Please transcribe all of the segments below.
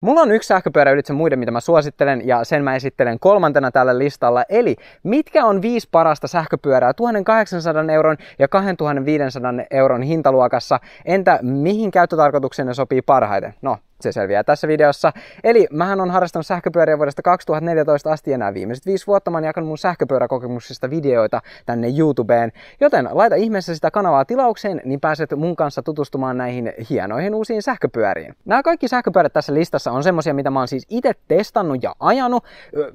Mulla on yksi sähköpyörä ylitse muiden, mitä mä suosittelen, ja sen mä esittelen kolmantena tällä listalla. Eli mitkä on 5 parasta sähköpyörää 1800 euron ja 2500 euron hintaluokassa? Entä mihin käyttötarkoitukseen ne sopii parhaiten? No, se selviää tässä videossa. Eli mähän on harrastanut sähköpyöriä vuodesta 2014 asti ja nämä viimeiset 5 vuotta mä oon jakanut mun sähköpyöräkokemuksista videoita tänne YouTubeen. Joten laita ihmeessä sitä kanavaa tilaukseen, niin pääset mun kanssa tutustumaan näihin hienoihin uusiin sähköpyöriin. Nämä kaikki sähköpyörät tässä listassa on semmosia, mitä mä oon siis itse testannut ja ajanut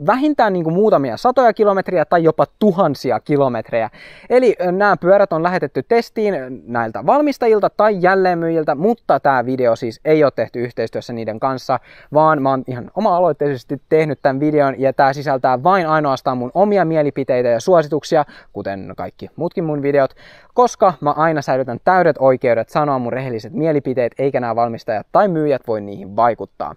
vähintään niin kuin muutamia satoja kilometriä tai jopa tuhansia kilometrejä. Eli nämä pyörät on lähetetty testiin näiltä valmistajilta tai jälleenmyyjiltä, mutta tämä video siis ei ole tehty yhteistyössä niiden kanssa, vaan mä oon ihan oma-aloitteisesti tehnyt tämän videon ja tää sisältää vain ainoastaan mun omia mielipiteitä ja suosituksia, kuten kaikki muutkin mun videot, koska mä aina säilytän täydet oikeudet sanoa mun rehelliset mielipiteet, eikä nämä valmistajat tai myyjät voi niihin vaikuttaa.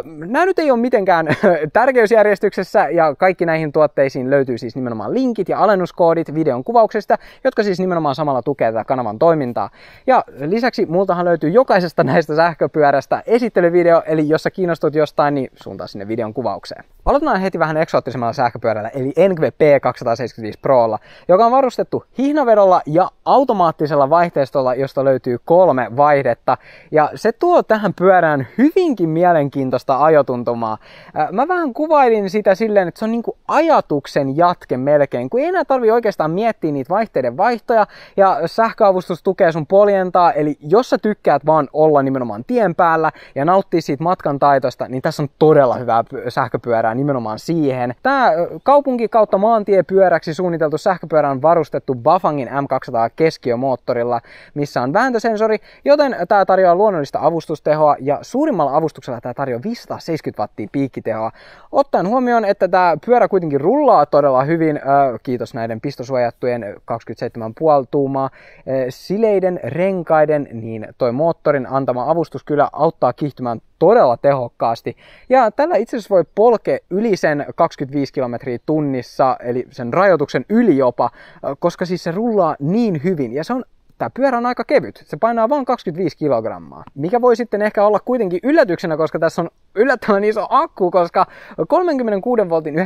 Nämä nyt ei ole mitenkään tärkeysjärjestyksessä ja kaikki näihin tuotteisiin löytyy siis nimenomaan linkit ja alennuskoodit videon kuvauksesta, jotka siis nimenomaan samalla tukee tätä kanavan toimintaa. Ja lisäksi multahan löytyy jokaisesta näistä sähköpyörästä esittelyvideo, eli jos sä kiinnostut jostain, niin suuntaa sinne videon kuvaukseen. Aloitetaan heti vähän eksoottisemmalla sähköpyörällä, eli Engve P275 Prolla, joka on varustettu hihnavedolla ja automaattisella vaihteistolla, josta löytyy 3 vaihdetta. Ja se tuo tähän pyörään hyvinkin mielenkiintoista ajotuntumaa. Mä vähän kuvailin sitä silleen, että se on niinku ajatuksen jatke melkein, kun ei enää tarvitse oikeastaan miettiä niitä vaihteiden vaihtoja, ja sähköavustus tukee sun poljentaa, eli jos sä tykkäät vaan olla nimenomaan tien päällä ja nauttia siitä matkan taitosta, niin tässä on todella hyvää sähköpyörää nimenomaan siihen. Tää kaupunki kautta maantiepyöräksi suunniteltu sähköpyörä on varustettu Bafangin M200 keskiömoottorilla, missä on vääntösensori, joten tää tarjoaa luonnollista avustustehoa ja suurimmalla avustuksella tää tarjoaa 570 wattia piikkitehoa. Ottaen huomioon, että tää pyörä kuitenkin rullaa todella hyvin, kiitos näiden pistosuojattujen 27,5 tuumaa sileiden renkaiden, niin toi moottorin antama avustus kyllä auttaa kiihtymään todella tehokkaasti. Ja tällä itse asiassa voi polkea yli sen 25 kilometriä tunnissa, eli sen rajoituksen yli jopa, koska siis se rullaa niin hyvin. Ja tämä pyörä on aika kevyt. Se painaa vain 25 kilogrammaa. Mikä voi sitten ehkä olla kuitenkin yllätyksenä, koska tässä on yllättävän iso akku, koska 36 voltin 19,2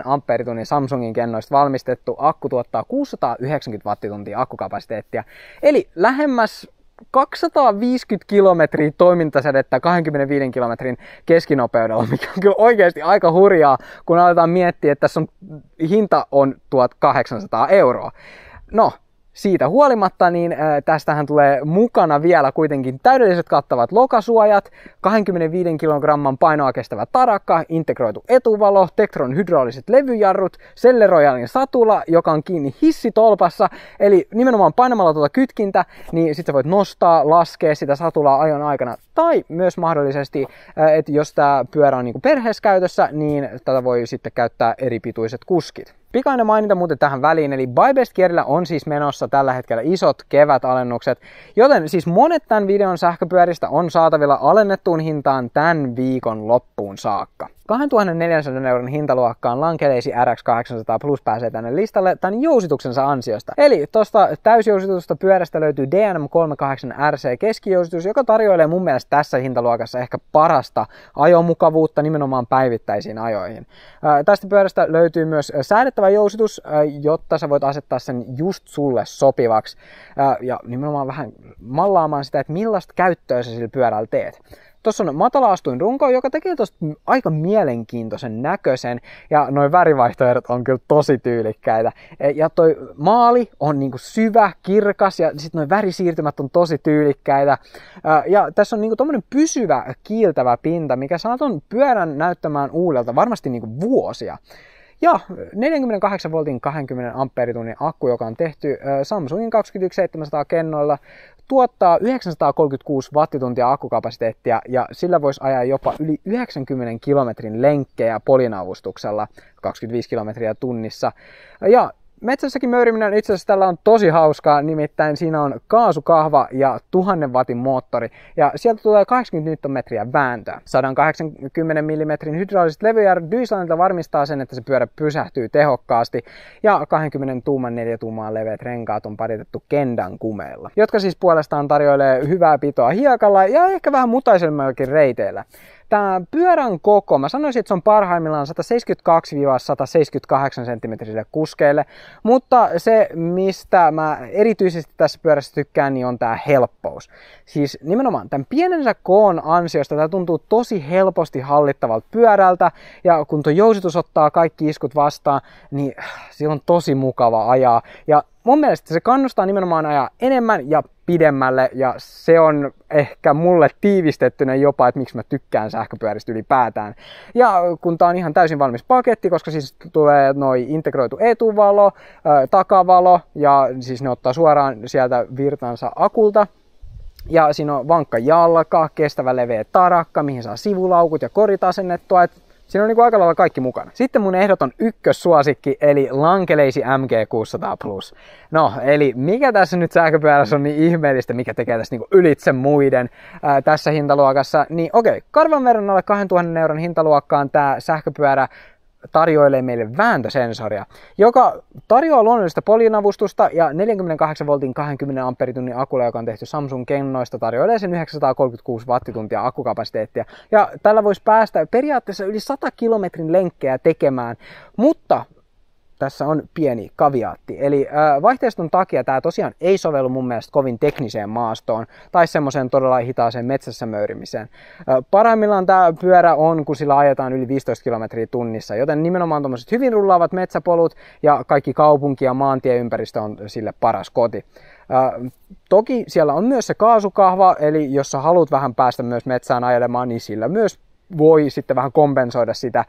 amperitunnin Samsungin kennoista valmistettu akku tuottaa 690 wattituntia akkukapasiteettia. Eli lähemmäs 250 kilometriä toimintasädettä 25 kilometrin keskinopeudella, mikä on kyllä oikeasti aika hurjaa, kun aletaan miettiä, että tässä hinta on 1800 euroa. No, siitä huolimatta, niin tästähän tulee mukana vielä kuitenkin täydelliset kattavat lokasuojat, 25 kilogramman painoa kestävä tarakka, integroitu etuvalo, Tektron hydrauliset levyjarrut, Selle Royalin satula, joka on kiinni hissitolpassa, eli nimenomaan painamalla tuota kytkintä, niin sitten voit nostaa, laskea sitä satulaa ajon aikana, tai myös mahdollisesti, että jos tämä pyörä on perheeskäytössä, niin tätä voi sitten käyttää eri pituiset kuskit. Pikainen maininta muuten tähän väliin, eli BuyBest-kierillä on siis menossa tällä hetkellä isot kevätalennukset, joten siis monet tämän videon sähköpyöristä on saatavilla alennettuun hintaan tämän viikon loppuun saakka. 2400 euron hintaluokkaan Lankeleysi RX800 Plus pääsee tänne listalle tämän jousituksensa ansiosta. Eli tuosta täysjousitusta pyörästä löytyy DNM38 RC keskijousitus, joka tarjoilee mun mielestä tässä hintaluokassa ehkä parasta ajomukavuutta nimenomaan päivittäisiin ajoihin. Tästä pyörästä löytyy myös säädettävä jousitus, jotta sä voit asettaa sen just sulle sopivaksi ja nimenomaan vähän mallaamaan sitä, että millaista käyttöä sä sillä pyörällä teet. Tuossa on matala-astuin runko, joka tekee tuosta aika mielenkiintoisen näköisen, ja noi värivaihtoehdot on kyllä tosi tyylikkäitä. Ja toi maali on niinku syvä, kirkas, ja sitten noi värisiirtymät on tosi tyylikkäitä. Ja tässä on niinku tommonen pysyvä, kiiltävä pinta, mikä saa ton pyörän näyttämään uudelta varmasti niinku vuosia. Ja 48 voltin 20 amperitunnin akku, joka on tehty Samsungin 21700 kennoilla, tuottaa 936 wattituntia akkukapasiteettia ja sillä voisi ajaa jopa yli 90 kilometrin lenkkejä polinavustuksella 25 kilometriä tunnissa. Ja metsässäkin möyriminen itse asiassa tällä on tosi hauskaa, nimittäin siinä on kaasukahva ja 1000 wattin moottori ja sieltä tulee 80 Nm vääntöä. 180 mm hydrauliset levyjärjet Dyslandilta varmistaa sen, että se pyörä pysähtyy tehokkaasti ja 20 tuuman 4 tuumaa leveät renkaat on paritettu Kendan kumeilla, jotka siis puolestaan tarjoilee hyvää pitoa hiekalla ja ehkä vähän mutaisemmillakin reiteillä. Tämä pyörän koko, mä sanoisin, että se on parhaimmillaan 172-178 cm kuskeille, mutta se, mistä mä erityisesti tässä pyörässä tykkään, niin on tämä helppous. Siis nimenomaan tämän pienensä koon ansiosta tämä tuntuu tosi helposti hallittavalta pyörältä, ja kun tuo jousitus ottaa kaikki iskut vastaan, niin se on tosi mukava ajaa. Ja mun mielestä se kannustaa nimenomaan ajaa enemmän ja pidemmälle, ja se on ehkä mulle tiivistettynä jopa, että miksi mä tykkään sähköpyöristä ylipäätään. Ja kun tää on ihan täysin valmis paketti, koska siis tulee noi integroitu etuvalo, takavalo, ja siis ne ottaa suoraan sieltä virtansa akulta. Ja siinä on vankka jalka, kestävä leveä tarakka, mihin saa sivulaukut ja korit asennettua. Siinä on niin aika lailla kaikki mukana. Sitten mun ehdoton ykkössuosikki, eli Lankeleisi MG600 Plus. No, eli mikä tässä nyt sähköpyörässä on niin ihmeellistä, mikä tekee tästä niin ylitse muiden tässä hintaluokassa? Niin okei, karvan verran alle 2000 euron hintaluokkaan tämä sähköpyörä tarjoilee meille vääntösensoria, joka tarjoaa luonnollista poljinavustusta ja 48 voltin 20 ampperitunnin akulla, joka on tehty Samsung kennoista, tarjoilee sen 936 wattituntia akkukapasiteettia. Ja tällä voisi päästä periaatteessa yli 100 kilometrin lenkkejä tekemään, mutta tässä on pieni kaviaatti. Eli vaihteiston takia tämä tosiaan ei sovellu mun mielestä kovin tekniseen maastoon tai semmoiseen todella hitaaseen metsässä möyrimiseen. Parhaimmillaan tämä pyörä on, kun sillä ajetaan yli 15 kilometriä tunnissa, joten nimenomaan tuommoiset hyvin rullaavat metsäpolut ja kaikki kaupunki- ja maantieympäristö on sille paras koti. Toki siellä on myös se kaasukahva, eli jos sä haluat vähän päästä myös metsään ajelemaan, niin sillä myös voi sitten vähän kompensoida sitä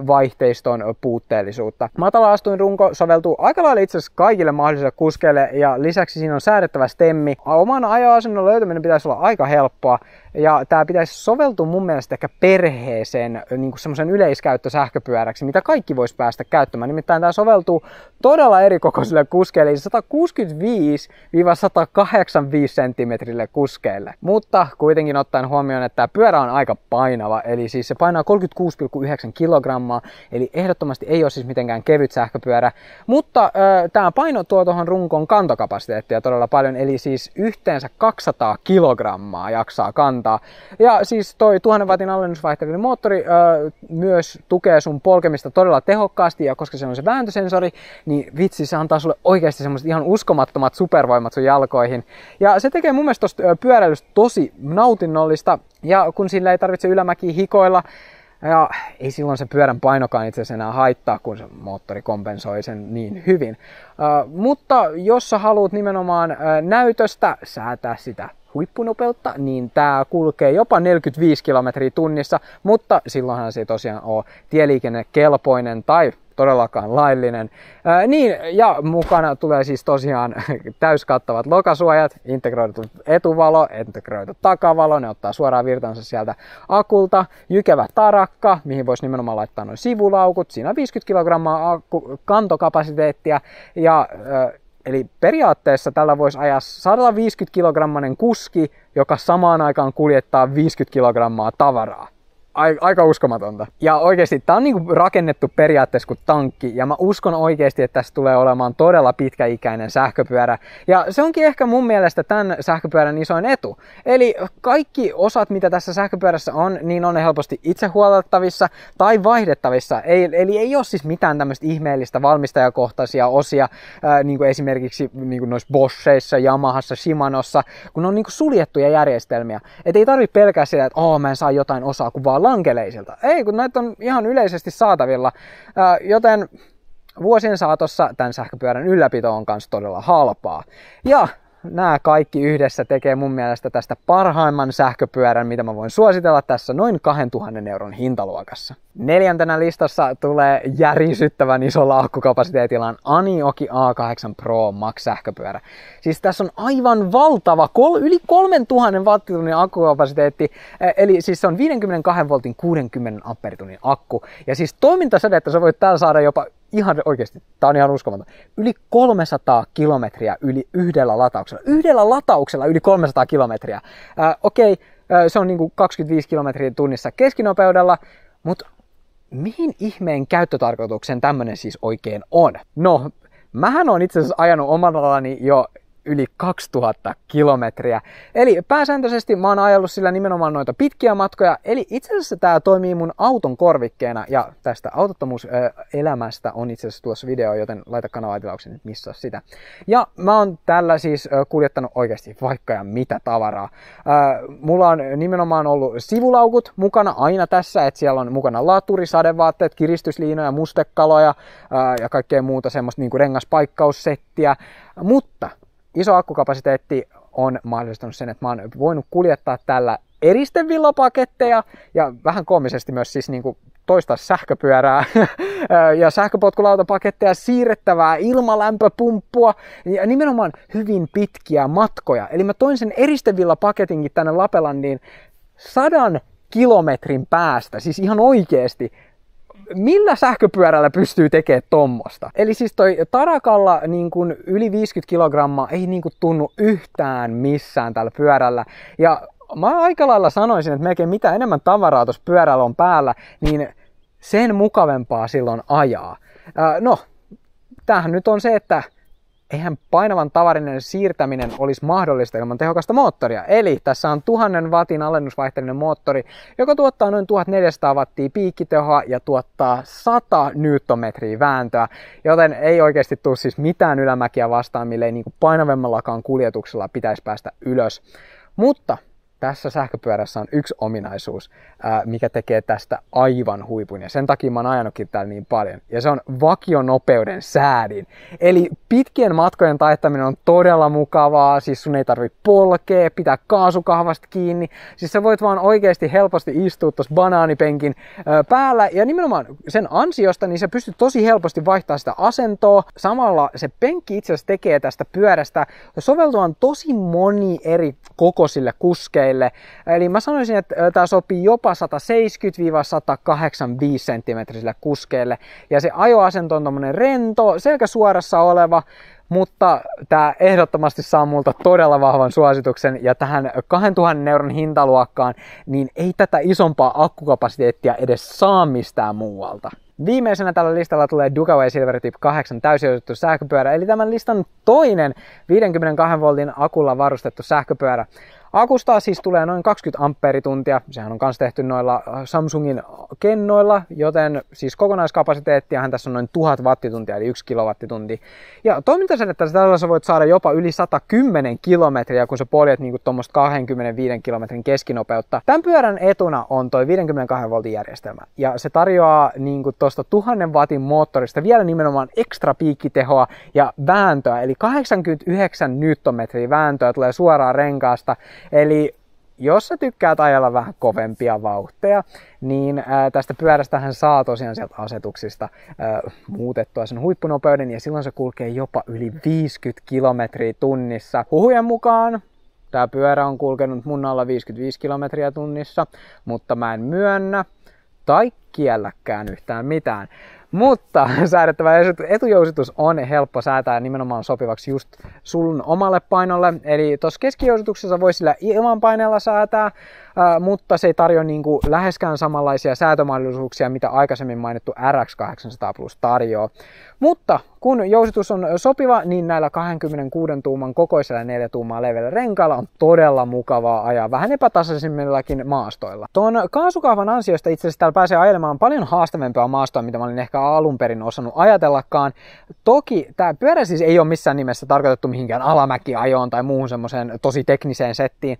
vaihteiston puutteellisuutta. Matala astuinrunko soveltuu aika lailla itse asiassa kaikille mahdollisille kuskeille ja lisäksi siinä on säädettävä stemmi. Oman ajoasennon löytäminen pitäisi olla aika helppoa ja tämä pitäisi soveltua mun mielestä ehkä perheeseen niin kuin semmoisen yleiskäyttösähköpyöräksi, mitä kaikki vois päästä käyttämään. Nimittäin tämä soveltuu todella erikokoisille kuskeille, 165-185 cm kuskeille. Mutta kuitenkin ottaen huomioon, että tämä pyörä on aika painava, eli siis se painaa 36,9 kilogrammaa, eli ehdottomasti ei ole siis mitenkään kevyt sähköpyörä, mutta tämä paino tuo tuohon runkoon kantokapasiteettia todella paljon, eli siis yhteensä 200 kilogrammaa jaksaa kantaa. Ja siis toi 1000 wattin allennusvaihtelullinen moottori myös tukee sun polkemista todella tehokkaasti, ja koska se on se vääntösensori, niin vitsi, se antaa sulle oikeasti semmoiset ihan uskomattomat supervoimat sun jalkoihin. Ja se tekee mun mielestä tosta pyöräilystä tosi nautinnollista, ja kun sillä ei tarvitse ylämäkiä hikoilla, ja ei silloin se pyörän painokaan itse asiassa enää haittaa, kun se moottori kompensoi sen niin hyvin. Mutta jos sä haluat nimenomaan näytöstä säätää sitä huippunopeutta, niin tämä kulkee jopa 45 kilometriä tunnissa, mutta silloinhan se ei tosiaan ole tieliikennekelpoinen tai todellakaan laillinen. Niin, ja mukana tulee siis tosiaan täyskattavat lokasuojat, integroitu etuvalo, integroitu takavalo, ne ottaa suoraan virtansa sieltä akulta, jykevä tarakka, mihin voisi nimenomaan laittaa noin sivulaukut, siinä on 50 kilogrammaa kantokapasiteettia, ja eli periaatteessa tällä voisi ajaa 150-kilogrammainen kuski, joka samaan aikaan kuljettaa 50 kilogrammaa tavaraa. Aika uskomatonta. Ja oikeasti tää on niinku rakennettu periaatteessa kuin tankki, ja mä uskon oikeasti, että tässä tulee olemaan todella pitkäikäinen sähköpyörä. Ja se onkin ehkä mun mielestä tämän sähköpyörän isoin etu. Eli kaikki osat, mitä tässä sähköpyörässä on, niin on ne helposti itse huollettavissa tai vaihdettavissa. Eli ei ole siis mitään tämmöistä ihmeellistä valmistajakohtaisia osia, niin kuin esimerkiksi niin kuin noissa Boscheissa, Yamahassa, Shimanossa, kun ne on niin kuin suljettuja järjestelmiä. Et ei tarvitse pelkää sitä, että mä en saa jotain osaa, kun vaan Lankeleisilta. Ei, kun näitä on ihan yleisesti saatavilla, joten vuosien saatossa tämän sähköpyörän ylläpito on myös todella halpaa. Ja nämä kaikki yhdessä tekee mun mielestä tästä parhaimman sähköpyörän, mitä mä voin suositella tässä noin 2000 euron hintaluokassa. Neljäntenä listassa tulee järisyttävän isolla akkukapasiteetillaan Anioki A8 Pro Max sähköpyörä. Siis tässä on aivan valtava, yli 3000 wattitunnin akkukapasiteetti, eli siis se on 52 voltin 60 ampperitunnin akku. Ja siis toimintasädettä sä voit täällä saada jopa ihan oikeasti, tää on ihan uskomaton. Yli 300 kilometriä yhdellä latauksella. Yhdellä latauksella yli 300 kilometriä. Se on niinku 25 kilometriä tunnissa keskinopeudella, mutta mihin ihmeen käyttötarkoituksen tämmönen siis oikein on? No, mähän on itse asiassa ajanut omallani jo yli 2000 kilometriä. Eli pääsääntöisesti mä oon ajellut sillä nimenomaan noita pitkiä matkoja. Eli itse asiassa tää toimii mun auton korvikkeena. Ja tästä autottomuuselämästä on itse asiassa tuossa video, joten laita kanavatilauksen, nyt missaa sitä. Ja mä oon tällä siis kuljettanut oikeasti vaikka ja mitä tavaraa. Mulla on nimenomaan ollut sivulaukut mukana aina tässä. Että siellä on mukana laturi, sadevaatteet, kiristysliinoja, mustekaloja ja kaikkea muuta semmoista niinku rengaspaikkaussettiä. Mutta iso akkukapasiteetti on mahdollistanut sen, että mä oon voinut kuljettaa tällä eristevillapaketteja ja vähän koomisesti myös siis niinku toista sähköpyörää ja sähköpotkulautapaketteja, siirrettävää ilmalämpöpumppua ja nimenomaan hyvin pitkiä matkoja. Eli mä toin sen eristevillapaketinkin tänne Lappeenrantiin 100 kilometrin päästä, siis ihan oikeesti. Millä sähköpyörällä pystyy tekemään tommosta? Eli siis toi Tarakalla niin kun yli 50 kilogrammaa ei niin kun tunnu yhtään missään tällä pyörällä. Ja mä aika lailla sanoisin, että melkein mitä enemmän tavaraa tuossa pyörällä on päällä, niin sen mukavempaa silloin ajaa. No, tämähän nyt on se, että eihän painavan tavarinen siirtäminen olisi mahdollista ilman tehokasta moottoria. Eli tässä on 1000 wattin alennusvaihteellinen moottori, joka tuottaa noin 1400 wattia piikkitehoa ja tuottaa 100 newtonmetriä vääntöä, joten ei oikeasti tule siis mitään ylämäkiä vastaan, mille ei niin kuin painavemmallakaan kuljetuksella pitäisi päästä ylös. Mutta tässä sähköpyörässä on yksi ominaisuus, mikä tekee tästä aivan huipun, ja sen takia mä oon ajanutkin täällä niin paljon, ja se on vakionopeuden säädin. Eli pitkien matkojen taittaminen on todella mukavaa, siis sun ei tarvitse polkea, pitää kaasukahvasta kiinni, siis sä voit vaan oikeasti helposti istua tuossa banaanipenkin päällä, ja nimenomaan sen ansiosta niin sä pystyt tosi helposti vaihtamaan sitä asentoa. Samalla se penkki itse asiassa tekee tästä pyörästä soveltuvan tosi moni eri kokoisille kuskeille. Eli mä sanoisin, että tää sopii jopa 170-185 senttimetrisille kuskeille. Ja se ajoasento on tommonen rento, selkä suorassa oleva, mutta tää ehdottomasti saa multa todella vahvan suosituksen. Ja tähän 2000 euron hintaluokkaan, niin ei tätä isompaa akkukapasiteettia edes saa mistään muualta. Viimeisenä tällä listalla tulee Ducaway Silvertip 8 täysijoitettu sähköpyörä, eli tämän listan toinen 52 voltin akulla varustettu sähköpyörä. Akusta siis tulee noin 20 amperituntia, sehän on myös tehty noilla Samsungin kennoilla, joten siis kokonaiskapasiteettiahan tässä on noin 1000 wattituntia eli 1 kilowattitunti. Ja toimintasädettä tällä sä voit saada jopa yli 110 kilometriä, kun sä poljet niinku tuommoista 25 kilometrin keskinopeutta. Tämän pyörän etuna on toi 52 voltin järjestelmä, ja se tarjoaa niinku tuosta 1000 wattin moottorista vielä nimenomaan ekstra piikkitehoa ja vääntöä, eli 89 newtonmetriä vääntöä tulee suoraan renkaasta. Eli jos sä tykkäät ajalla vähän kovempia vauhteja, niin tästä pyörästähän saa tosiaan sieltä asetuksista muutettua sen huippunopeuden, ja silloin se kulkee jopa yli 50 kilometriä tunnissa. Huhujen mukaan tämä pyörä on kulkenut mun alla 55 kilometriä tunnissa, mutta mä en myönnä tai kielläkään yhtään mitään. Mutta säädettävä etujousitus on helppo säätää nimenomaan sopivaksi just sun omalle painolle. Eli tuossa keskijousituksessa voi sillä ilman paineella säätää, mutta se ei tarjoa niinku läheskään samanlaisia säätömahdollisuuksia, mitä aikaisemmin mainittu RX800 Plus tarjoaa. Mutta kun jousitus on sopiva, niin näillä 26 tuuman kokoisella 4 tuumaa leveällä renkailla on todella mukavaa ajaa vähän epätasaisimmillakin maastoilla. Tuon kaasukahvan ansiosta itse asiassa täällä pääsee ajelemaan paljon haastavempaa maastoa, mitä mä olin ehkä alun perin osannut ajatellakaan. Toki tämä pyörä siis ei ole missään nimessä tarkoitettu mihinkään alamäkiajoon tai muuhun semmoiseen tosi tekniseen settiin,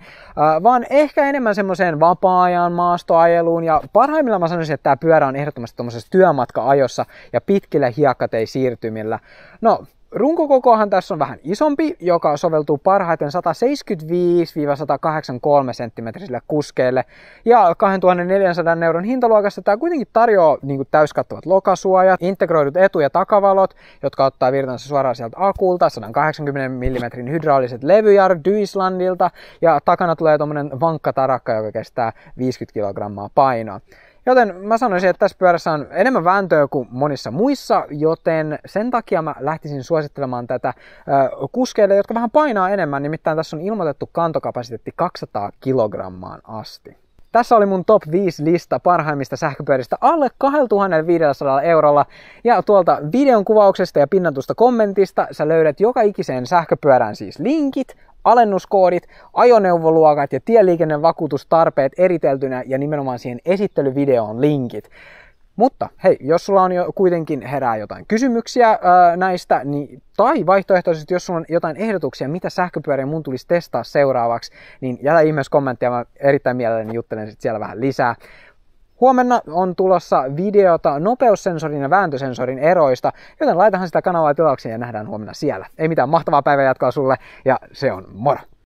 vaan ehkä enemmän semmoiseen vapaa-ajan maastoajeluun, ja parhaimmillaan mä sanoisin, että tämä pyörä on ehdottomasti tuommoisessa työmatka-ajossa ja pitkillä hiekkateisiirtymillä. No, runkokokoahan tässä on vähän isompi, joka soveltuu parhaiten 175-183 senttimetrisille kuskeille. Ja 2400 euron hintaluokassa tämä kuitenkin tarjoaa niin kuin täyskattavat lokasuojat, integroidut etu- ja takavalot, jotka ottaa virtansa suoraan sieltä akulta, 180 mm hydrauliset levyjarrut Duislandilta, ja takana tulee tuommoinen vankka tarakka, joka kestää 50 kg painoa. Joten mä sanoisin, että tässä pyörässä on enemmän vääntöä kuin monissa muissa, joten sen takia mä lähtisin suosittelemaan tätä kuskeille, jotka vähän painaa enemmän, nimittäin tässä on ilmoitettu kantokapasiteetti 200 kilogrammaan asti. Tässä oli mun top 5 lista parhaimmista sähköpyöristä alle 2500 eurolla. Ja tuolta videon kuvauksesta ja pinnatusta kommentista sä löydät joka ikiseen sähköpyörään siis linkit, alennuskoodit, ajoneuvoluokat ja tieliikennevakuutustarpeet eriteltynä ja nimenomaan siihen esittelyvideoon linkit. Mutta hei, jos sulla on jo kuitenkin herää jotain kysymyksiä näistä, niin, tai vaihtoehtoisesti jos sulla on jotain ehdotuksia, mitä sähköpyöriä mun tulisi testaa seuraavaksi, niin jätä ihmeessä kommenttia, mä erittäin mielelläni juttelen sit siellä vähän lisää. Huomenna on tulossa videota nopeussensorin ja vääntösensorin eroista, joten laitahan sitä kanavaa tilaukseen ja nähdään huomenna siellä. Ei mitään, mahtavaa päivänjatkoa sulle ja se on moro!